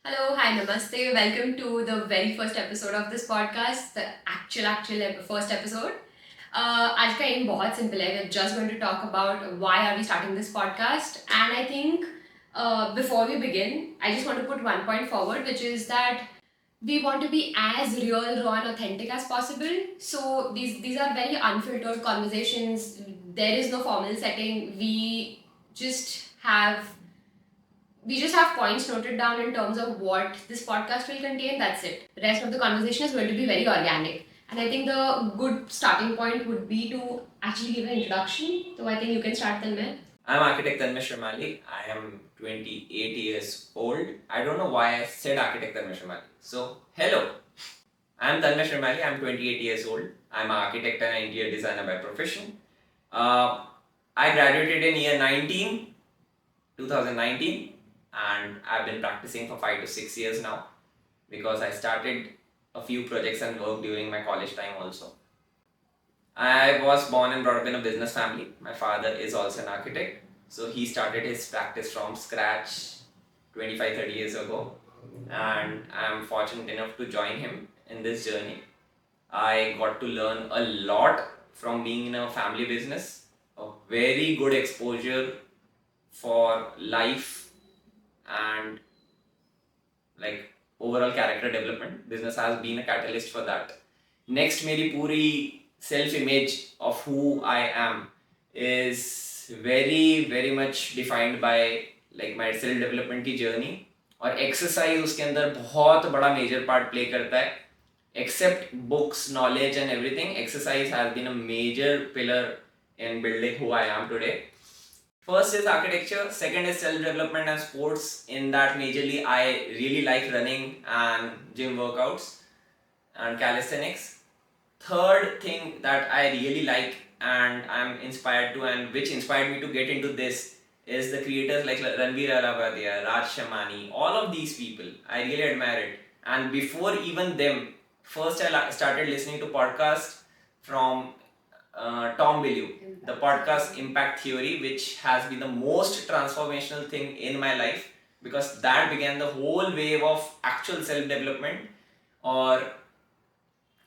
Hello, hi, namaste. Welcome to the very first episode of this podcast, the first episode. आज का M बहुत simple है. We're just going to talk about why are we starting this podcast, and I think before we begin, I just want to put one point forward, which is that we want to be as real, raw, and authentic as possible. So these are very unfiltered conversations. There is no formal setting. Just have we just have points noted down in terms of what this podcast will contain. That's it. The rest of the conversation is going to be very organic. And I think the good starting point would be to actually give an introduction. So I think you can start, Tanmay. I'm architect Tanmay Sharmali. I am 28 years old. I don't know why I said architect Tanmay Sharmali. So, hello. I'm Tanmay Sharmali. I'm 28 years old. I'm an architect and an interior designer by profession. I graduated in year 2019, and I've been practicing for 5 to 6 years now because I started a few projects and work during my college time also. I was born and brought up in a business family. My father is also an architect. So he started his practice from scratch 25-30 years ago. And I'm fortunate enough to join him in this journey. I got to learn a lot from being in a family business, a very good exposure for life and like overall character development. Business has been a catalyst for that. Next, मेरी पूरी self image of who I am is very much defined by like my self development की journey, और exercise उसके अंदर बहुत बड़ा major part play करता है. Except books, knowledge and everything, exercise has been a major pillar in building who I am today. First is architecture, second is self-development and sports. In that majorly I really like running and gym workouts and calisthenics. Third thing that I really like and I'm inspired to, and which inspired me to get into this, is the creators like Ranveer Alavadia, Raj Shamani, all of these people. I really admire it. And before even them, first I started listening to podcasts from Tom Bilyeu, the podcast Impact Theory, which has been the most transformational thing in my life because that began the whole wave of actual self-development. Or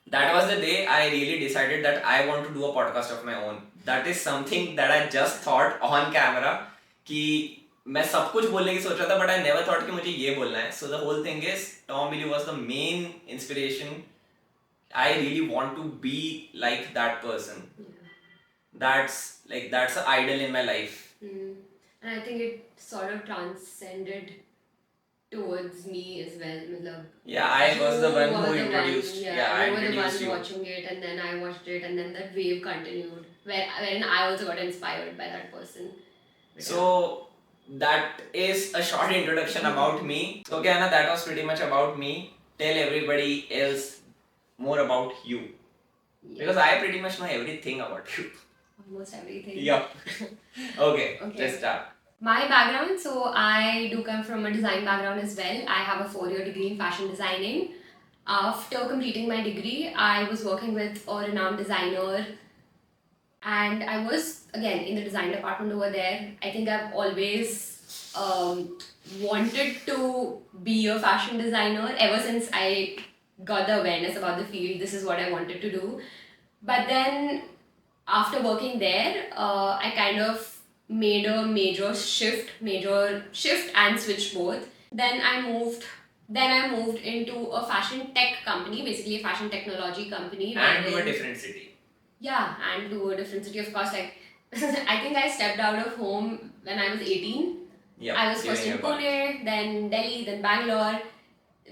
that was the day I really decided that I want to do a podcast of my own. That is something that I just thought on camera कि मैं सब कुछ बोलने की सोच रहा था, but I never thought कि मुझे ये बोलना है. So the whole thing is Tom Bilyeu was the main inspiration. I really want to be like that person. That's an idol in my life. And I think it sort of transcended towards me as well. Yeah, I was the one who introduced. I introduced you. Watching it, and then I watched it, and then that wave continued. Wherein I also got inspired by that person. So that is a short introduction about me. So okay, Anna, that was pretty much about me. Tell everybody else more about you. Yeah. Because I pretty much know everything about you. Almost everything. Yep. Okay, let's start. My background, so I do come from a design background as well. I have a 4-year degree in fashion designing. After completing my degree, I was working with a renowned designer, and I was again in the design department over there. I think I've always wanted to be a fashion designer ever since I got the awareness about the field. This is what I wanted to do. But then after working there, I kind of made a major shift and switch both. Then I moved into a fashion tech company, basically a fashion technology company. And to a different city. Yeah, and to a different city, of course. Like I think I stepped out of home when I was 18. Yeah, I was first in Pune, then Delhi, then Bangalore,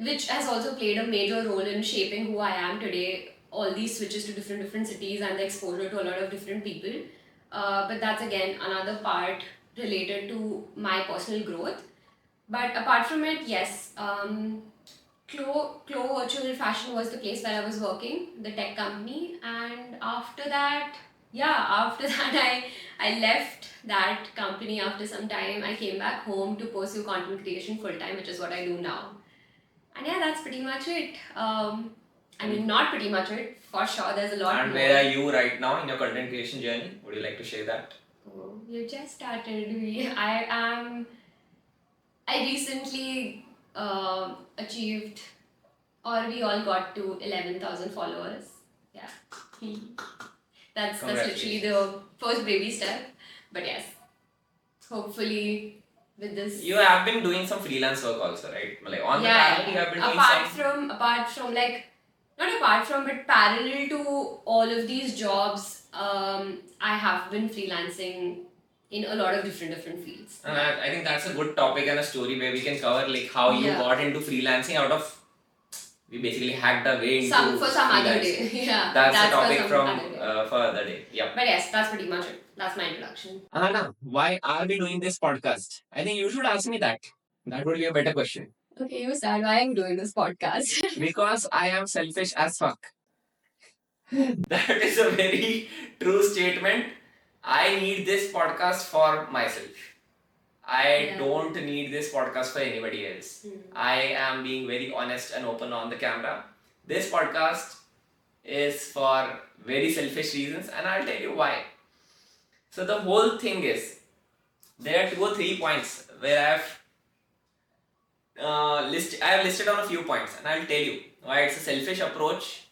which has also played a major role in shaping who I am today. All these switches to different cities and the exposure to a lot of different people. But that's again another part related to my personal growth. But apart from it, yes, Clo Virtual Fashion was the place where I was working, the tech company. And after that, I left that company after some time. I came back home to pursue content creation full time, which is what I do now. And yeah, that's pretty much it. I mean, not pretty much it. For sure, there's a lot more. And where are you right now in your content creation journey? Would you like to share that? Oh, you just started. I recently achieved, or we all got to 11,000 followers. Yeah. That's literally the first baby step. But yes, hopefully with this. You have been doing some freelance work also, right? Like on the channel, you have been doing apart from like, not apart from, but parallel to all of these jobs, I have been freelancing in a lot of different fields. And I think that's a good topic and a story where we can cover like how you got into freelancing out of. We basically hacked our way into for some other day. Yeah, that's a topic for other day. Yeah. But yes, that's pretty much it. That's my introduction. Anna, why are we doing this podcast? I think you should ask me that. That would be a better question. Okay, you start. Why are you doing this podcast? Because I am selfish as fuck. That is a very true statement. I need this podcast for myself. I don't need this podcast for anybody else. I am being very honest and open on the camera. This podcast is for very selfish reasons, and I'll tell you why. So the whole thing is, there are 2 or 3 points where I have listed on a few points, and I'll tell you why it's a selfish approach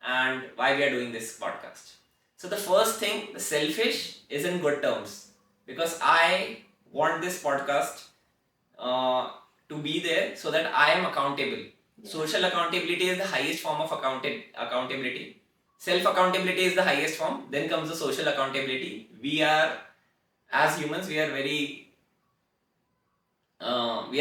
and why we are doing this podcast. So the first thing, the selfish is in good terms, because I want this podcast to be there so that I am accountable. Yeah. Social accountability is the highest form of accountability. Self-accountability is the highest form. Then comes the social accountability. We are, as humans, we are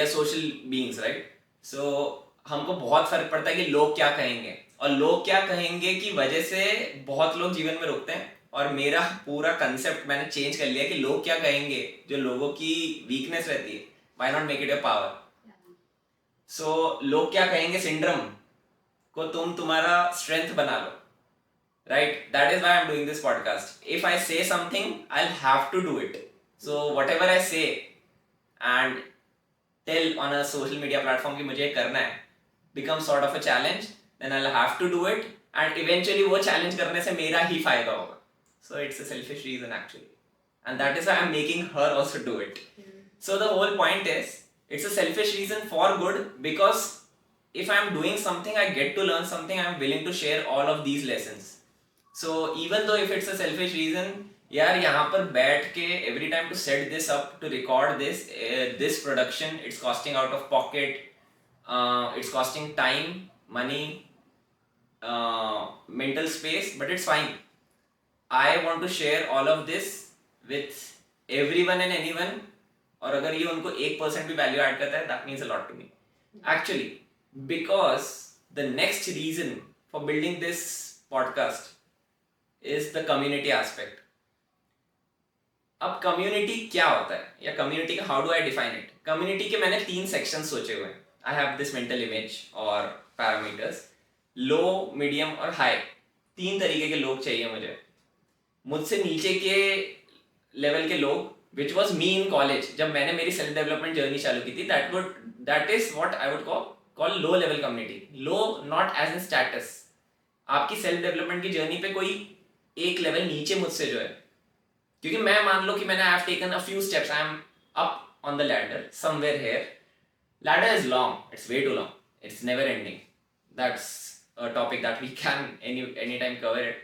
social beings, right? So हमको बहुत फर्क पड़ता है कि लोग क्या कहेंगे, और लोग क्या कहेंगे की वजह से बहुत लोग जीवन में रुकते हैं. और मेरा पूरा कंसेप्ट मैंने चेंज कर लिया कि लोग क्या कहेंगे, जो लोगों की वीकनेस रहती है, why not make it a power. So लोग क्या कहेंगे सिंड्रोम को तुम तुम्हारा स्ट्रेंथ बना लो, right? That is why I'm doing this podcast. If I say something, I'll have to do it. So whatever I say and tell on a social media platform कि मुझे करना है becomes sort of a challenge, then I'll have to do it, and eventually वो challenge करने से मेरा ही फायदा होगा. So it's a selfish reason actually, and that is why I'm making her also do it. So the whole point is, it's a selfish reason for good, because if I'm doing something, I get to learn something, I'm willing to share all of these lessons. So even though if it's a selfish reason, यार यहाँ पर बैठ के every time to set this up, to record this production, it's costing out of pocket, it's costing time, money, mental space, but it's fine. I want to share all of this with everyone and anyone, और अगर ये उनको 1% भी value add करता है, that means a lot to me. Actually, because the next reason for building this podcast is the community aspect. अब community क्या होता है, या community का how do I define it? Community के मैंने 3 sections सोचे हुए हैं. I have this mental image और parameters, low, medium और high. 3 तरीके के लोग चाहिए मुझे. मुझसे नीचे के लेवल के लोग, which was me in college, जब मैंने मेरी self development journey चालू की थी, that is what I would call low level community. Low not as in status. आपकी self development की journey पे कोई एक level नीचे मुझसे जो है, क्योंकि मैं मान लो कि मैंने I have taken a few steps, I am up on the ladder somewhere here. Ladder is long, it's way too long, it's never ending. That's a topic that we can anytime cover it.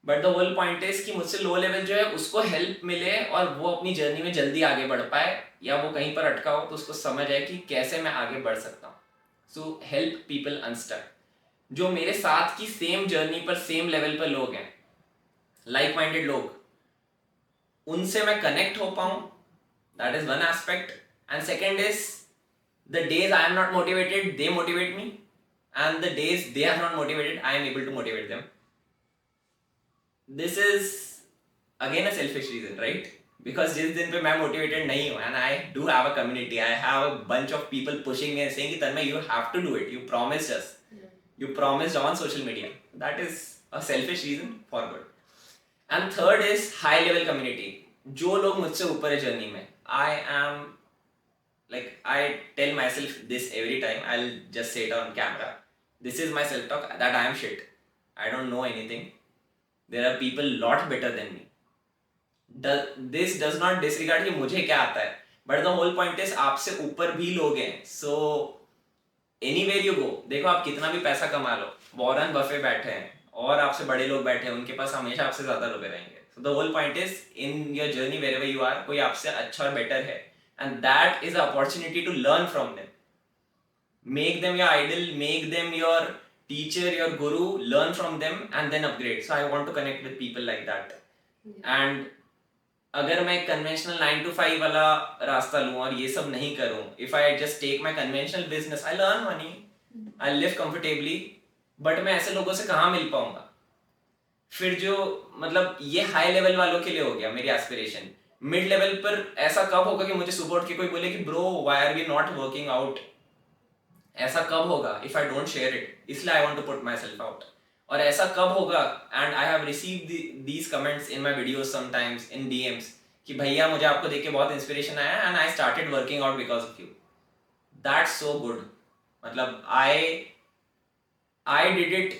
But the whole point is कि मुझसे low level जो है उसको help मिले और वो अपनी journey में जल्दी आगे बढ़ पाए, या वो कहीं पर अटका हो तो उसको समझ आए कि कैसे मैं आगे बढ़ सकता हूँ. So help people unstuck. जो मेरे साथ की सेम जर्नी पर सेम लेवल पर लोग हैं, लाइक माइंडेड लोग, उनसे मैं कनेक्ट हो पाऊँ, that is one aspect. And second is the days I am not motivated, they motivate me, and the days they are not motivated, I am able to motivate them. This is again a selfish reason, right? Because जिस दिन पे मैं motivated नहीं हूँ, and I do have a community, I have a bunch of people pushing me and saying कि तन्मय you have to do it, you promised us, you promised on social media. That is a selfish reason for good. And third is high level community. जो लोग मुझसे ऊपर है journey में, I am like, I tell myself this every time. I'll just say it on camera. This is my self talk that I am shit. I don't know anything. There are people lot better than me. This does not disregard कि मुझे क्या आता है. But the whole point is आपसे ऊपर भी लोग हैं, सो एनीवेयर यू गो, देखो आप कितना भी पैसा कमा लो, वॉरेन बफे बैठे हैं और आपसे बड़े लोग बैठे हैं, उनके पास हमेशा आपसे ज्यादा रुपए रहेंगे. So the whole point is in your journey wherever you are, कोई आपसे अच्छा और बेटर है, and that is opportunity to learn from them. Make them your idol, make them your teacher, your guru, learn from them and then upgrade. So I want to connect with people like that. And अगर मैं conventional 9 to 5 वाला रास्ता लूँ और ये सब नहीं करूँ, if I just take my conventional business, I learn money, I live comfortably, but मैं ऐसे लोगों से कहाँ मिल पाऊंगा. फिर जो मतलब ये हाई लेवल वालों के लिए हो गया मेरी एस्पिरेशन. मिड लेवल पर ऐसा कब होगा कि मुझे सुबह उठ के कोई बोले कि bro why are we not working out. ऐसा कब होगा if I don't share it, इसलिए I want to put myself out. और ऐसा कब होगा, and I have received these comments in my videos sometimes in DMs कि भैया मुझे आपको देख के बहुत इंस्पिरेशन आया and I started working out because of you. That's so good. मतलब I did it,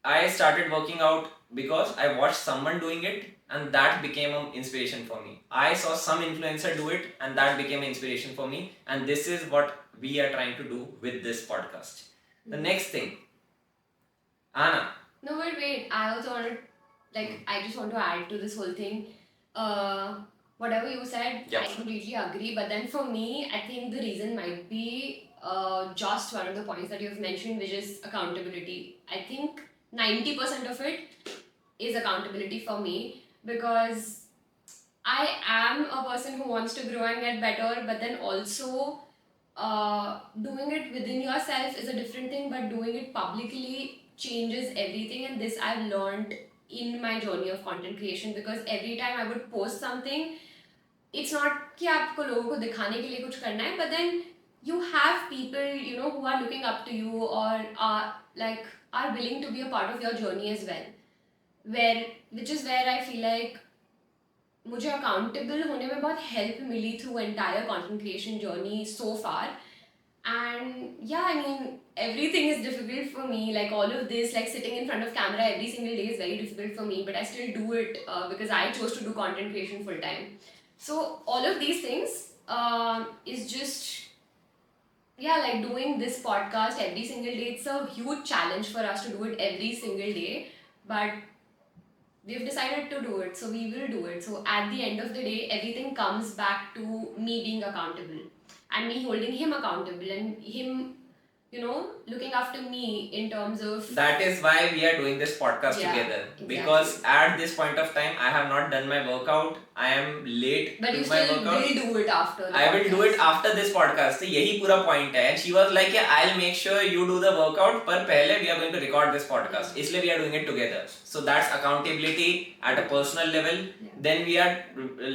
I started working out because I watched someone doing it and that became an inspiration for me. I saw some influencer do it and that became an inspiration for me, and this is what we are trying to do with this podcast. The next thing, Anna. No, but wait, I also want to, like, I just want to add to this whole thing. Whatever you said, Yeah. I completely agree. But then for me, I think the reason might be just one of the points that you have mentioned, which is accountability. I think 90% of it is accountability for me, because I am a person who wants to grow and get better, but then also doing it within yourself is a different thing, but doing it publicly changes everything. And this I've learned in my journey of content creation, because every time I would post something, it's not कि आपको लोगों को दिखाने के लिए कुछ करना है, but then you have people, you know, who are looking up to you or are willing to be a part of your journey as well, which is where I feel like मुझे accountable होने में बहुत help milli through entire content creation journey so far. And yeah, I mean, everything is difficult for me, like all of this, like sitting in front of camera every single day is very difficult for me, but I still do it because I chose to do content creation full time. So all of these things is just, yeah, like doing this podcast every single day. It's a huge challenge for us to do it every single day, but we've decided to do it, so we will do it. So at the end of the day, everything comes back to me being accountable and me holding him accountable and him, you know, looking after me in terms of. That is why we are doing this podcast Yeah, together, exactly. because at this point of time I have not done my workout. I am late But to you my still workout. will do it after the I will do it podcast. after this podcast. तो यही पूरा point है. And she was like, yeah, I'll make sure you do the workout, पर पहले we are going to record this podcast. इसलिए we are doing it together. So that's accountability at a personal level. Yeah. Then we are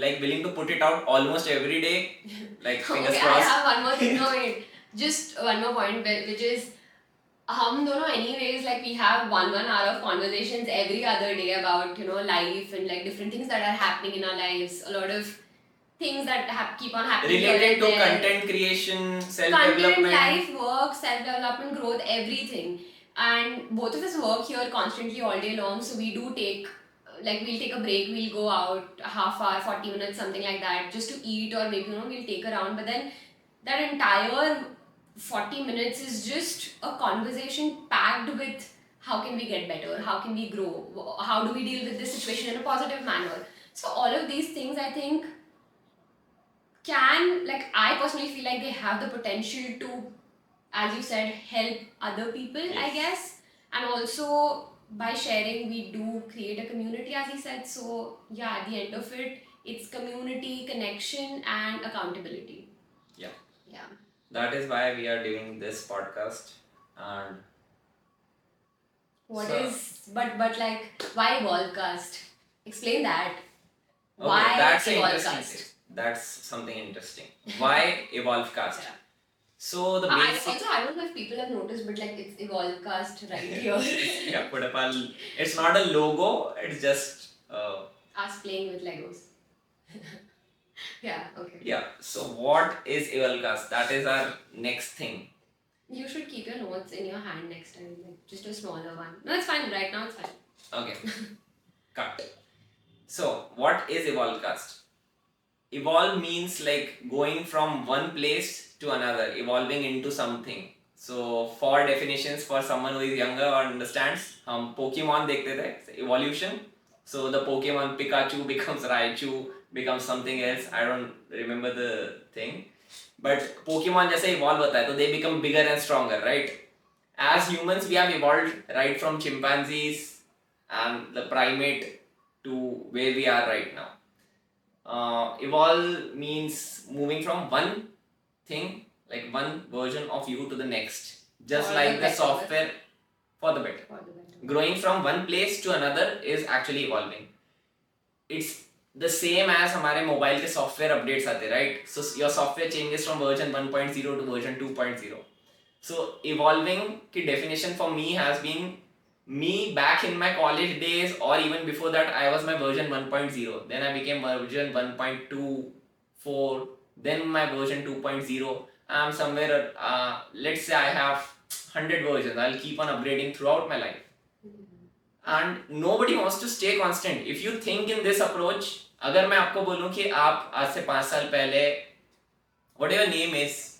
like willing to put it out almost every day. Like fingers Okay, I crossed. have one more thing. No, wait. Just one more point, which is हम दोनों anyways, like we have 1 hour of conversations every other day about, you know, life and like different things that are happening in our lives. A lot of things that keep on happening here Related and to there. content creation, Content, self-development. life, work, self-development, growth, everything. And both of us work here constantly all day long, so we do take, like, we'll take a break, we'll go out half hour, 40 minutes, something like that, just to eat, or maybe, you know, we'll take a round. But then that entire 40 minutes is just a conversation packed with how can we get better, how can we grow, how do we deal with this situation in a positive manner. So all of these things, I think, can, like, I personally feel like they have the potential to, as you said, help other people, I Yes. guess. And also by sharing, we do create a community, as he said. So yeah, at the end of it, it's community, connection, and accountability. Yeah. Yeah. That is why we are doing this podcast. And What So- is, but like, why Evolvecast? Explain that. okay, Why that's an Evolvecast? interesting. That's something interesting. Why Evolvecast? Yeah. So the I basic. I don't know if people have noticed, but like it's Evolvecast right here. Yeah, put up a. It's not a logo. It's just. Us playing with Legos. Yeah, okay. Yeah. So what is Evolvecast? That is our next thing. You should keep your notes in your hand next time, like just a smaller one. No, it's fine. Right now, it's fine. Okay. Cut. So what is Evolvecast? evolve means like going from one place to another, evolving into something. So for definitions, for someone who is younger or understands, हम Pokemon देखते थे, evolution. So the Pokemon Pikachu becomes Raichu, becomes something else. I don't remember the thing. But Pokemon जैसे evolve होता है, तो they become bigger and stronger, right? As humans, we have evolved right from chimpanzees and the primate to where we are right now. Evolve means moving from one thing, like one version of you to the next. Just For like the the better. software for the better. For the better. Growing from one place to another is actually evolving. It's the same as हमारे mobile के software updates आते, right? So your software changes from version 1.0 to version 2.0. So evolving की definition for me has been me back in my college days, or even before that I was my version 1.0. Then I became version 1.24. Then my version 2.0. I'm somewhere let's say I have 100 versions. I'll keep on upgrading throughout my life. And nobody wants to stay constant. If you think in this approach, अगर मैं आपको बोलूं कि आप आज से 5 साल पहले, whatever your name is,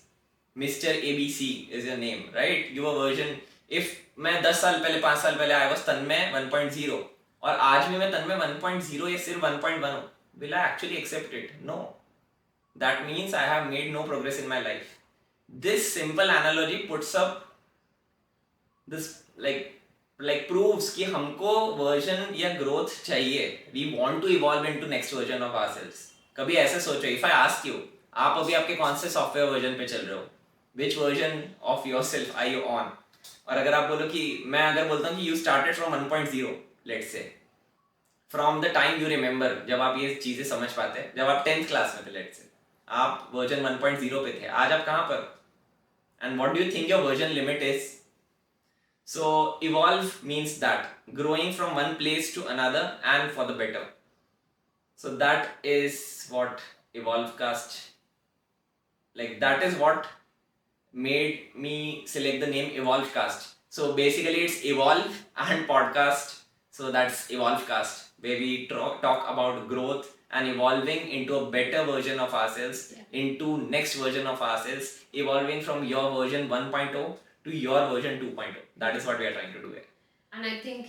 Mr. ABC is your name, right? Your version. If मैं 10 साल पहले 5 साल पहले I was तन्मय 1.0 और आज भी मैं तन्मय 1.0 या सिर्फ 1.1 हूँ, will I actually accept it? No. That means I have made no progress in my life. This simple analogy puts up this like proves कि हमको version या growth चाहिए. We want to evolve into next version of ourselves. कभी ऐसे सोचो, if I ask you, आप अभी आपके कौन से सॉफ्टवेयर वर्जन पे चल रहे हो? Which version of yourself are you on? और अगर आप बोलो कि मैं अगर बोलता हूँ कि you started from 1.0, let's say, from the time you remember, जब आप ये चीजें समझ पाते हैं, जब आप 10th क्लास में थे, let's say, आप वर्जन 1.0 पे थे, आज आप कहाँ पर? And what do you think your version limit is? So evolve means that growing from one place to another and for the better. So that is what Evolvecast, like that is what made me select the name Evolvecast. So basically it's evolve and podcast. So that's Evolvecast, where we talk about growth and evolving into a better version of ourselves, into next version of ourselves, evolving from your version 1.0 to your version 2.0. That is what we are trying to do here. And I think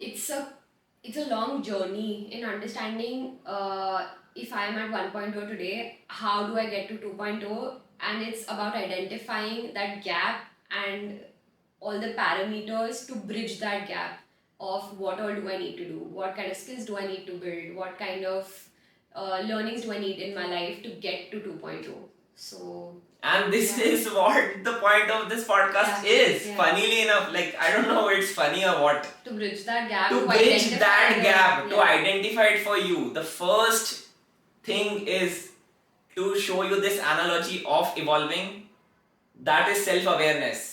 it's a long journey in understanding if I am at 1.0 today, how do I get to 2.0? And it's about identifying that gap and all the parameters to bridge that gap of what all do I need to do, what kind of skills do I need to build, what kind of learnings do I need in my life to get to 2.0. So and this is what the point of this podcast is. Funnily enough, like I don't know it's funny or what. To bridge that gap. To bridge that gap, to identify it for you. The first thing is to show you this analogy of evolving. That is self-awareness.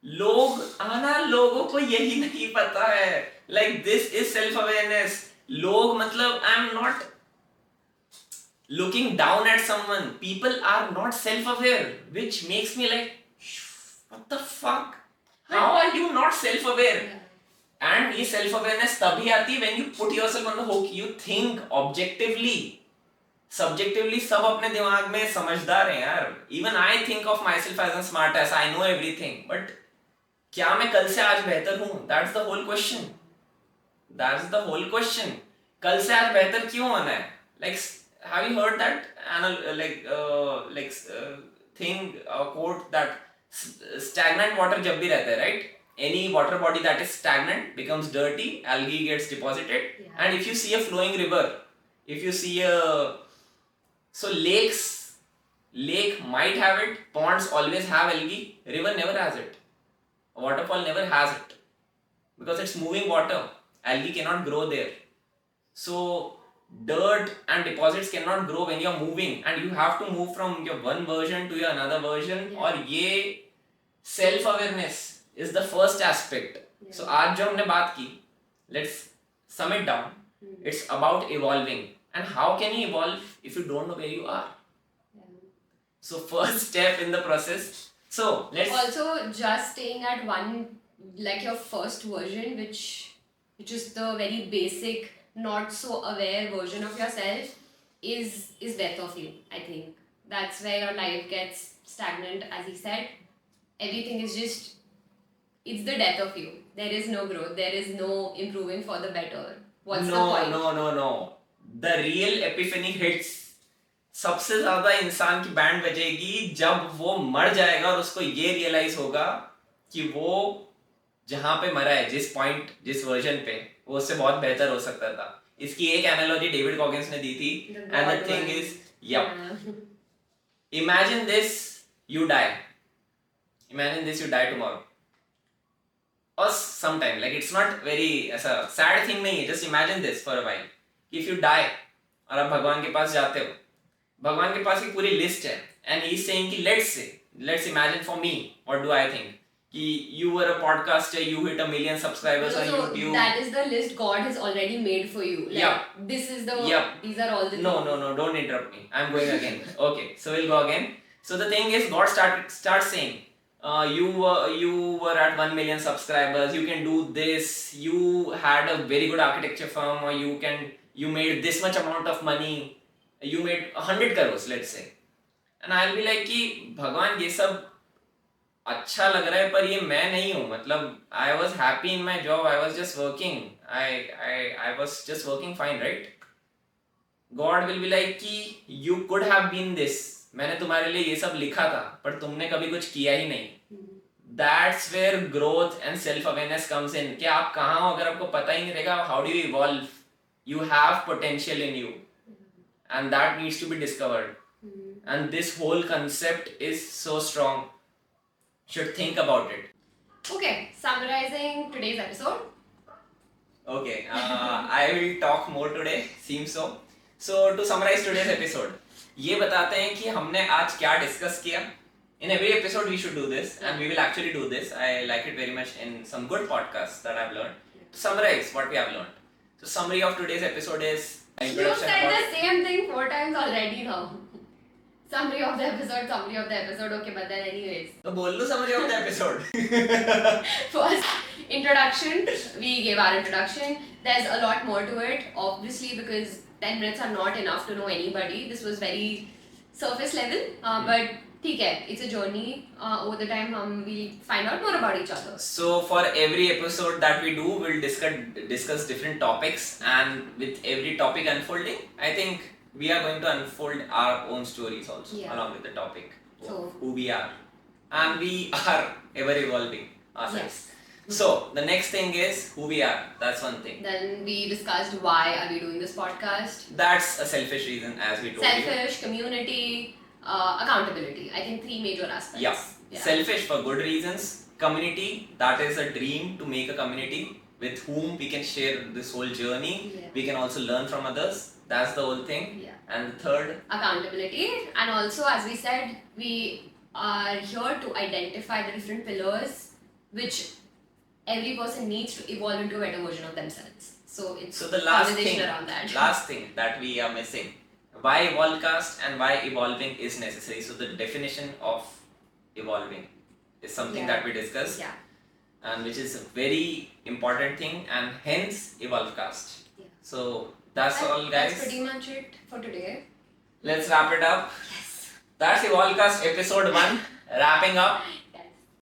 लोगों को यही नहीं पता है. Like this is self-awareness. लोग मतलब I'm not looking down at someone. People are not self-aware, which makes me like, what the fuck? How are you not self-aware? And ये self-awareness तभी आती है when you put yourself on the hook. You think objectively. Subjectively सब अपने दिमाग में समझदार हैं यार. Even I think of myself as a smart ass. I know everything. But क्या मैं कल से आज बेहतर हूँ? That's the whole question. That's the whole question. कल से आज बेहतर क्यों होना है? Like, have you heard that thing, quote that stagnant water जब भी रहता है, right? Any water body that is stagnant becomes dirty, algae gets deposited, and if you see a flowing river, if you see so lake might have it, ponds always have algae, river never has it, a waterfall never has it, because it's moving water, algae cannot grow there. So dirt and deposits cannot grow when you're moving, and you have to move from your one version to your another version. और ये self awareness is the first aspect. So आज जो हमने बात की, let's sum it down. It's about evolving. And how can you evolve if you don't know where you are? So first step in the process. So let's also just staying at one, like your first version, which is the very basic, not so aware version of yourself. is death of you. I think that's where your life gets stagnant, as he said. Everything is just, it's the death of you. There is no growth. There is no improving for the better. What's the point? No. The real epiphany hits. सबसे ज्यादा इंसान की band बजेगी जब वो मर जाएगा और उसको ये रियलाइज होगा कि वो जहां पे मरा है, जिस पॉइंट, जिस वर्जन पे, वो उससे बहुत बेहतर हो सकता था. इसकी एक एनालॉजी डेविड गॉगिंस ने दी थी. And the thing is, imagine this, you die. Imagine this, you die tomorrow. Or sometime, like it's not very ऐसा sad thing नहीं है. Just imagine this for a while. If you die और आप भगवान के पास जाते हो, भगवान के पास की पूरी लिस्ट है, and he's saying कि let's imagine for me, what do I think? कि you were a podcaster, you hit 1 million subscribers on YouTube. That is the list God has already made for you. Like, this is the, these are all the No, don't interrupt me. I'm going again. Okay, so we'll go again. So the thing is, God starts saying, you were at 1 million subscribers, you can do this, you had a very good architecture firm, or you made this much amount of money, you made 100 crores, let's say. And I'll be like कि भगवान ये सब अच्छा लग रहा है पर ये मैं नहीं हूँ. मतलब I was happy in my job, I was just working, I was just working fine, right? God will be like कि you could have been this, मैंने तुम्हारे लिए ये सब लिखा था पर तुमने कभी कुछ किया ही नहीं. That's where growth and self-awareness comes in. कि आप कहाँ हो अगर आपको पता ही नहीं रहेगा, how do you evolve? You have potential in you, and that needs to be discovered. And this whole concept is so strong. Should think about it. Okay, summarizing today's episode. Okay, I will talk more today. Seems so. So to summarize today's episode, ये बताते हैं कि हमने आज क्या discuss किया. In every episode we should do this, and we will actually do this. I like it very much in some good podcasts that I've learned. To summarize what we have learned. So summary of today's episode is You said the same thing 4 times already now. Summary of the episode. Okay, but then anyways. तो बोल लो summary of the episode. First, introduction. We gave our introduction. There's a lot more to it, obviously, because 10 minutes are not enough to know anybody. This was very surface level, but ठीक है, it's a journey. Over the time, we'll find out more about each other. So for every episode that we do, we'll discuss different topics, and with every topic unfolding, I think we are going to unfold our own stories also along with the topic of who we are, and we are ever evolving ourselves. Yes. So the next thing is who we are. That's one thing. Then we discussed why are we doing this podcast. That's a selfish reason, as we told you. Selfish, community, accountability. I think 3 major aspects. Yeah. Selfish for good reasons. Community, that is a dream to make a community with whom we can share this whole journey. We can also learn from others. That's the whole thing. And the third, accountability. And also, as we said, we are here to identify the different pillars which every person needs to evolve into a better version of themselves. So it's the last conversation around that. Last thing that we are missing, why Evolvecast and why evolving is necessary. So the definition of evolving is something that we discuss, and which is a very important thing, and hence Evolvecast. So that's all, guys. That's pretty much it for today. Let's wrap it up. Yes. That's Evolvecast episode 1 wrapping up.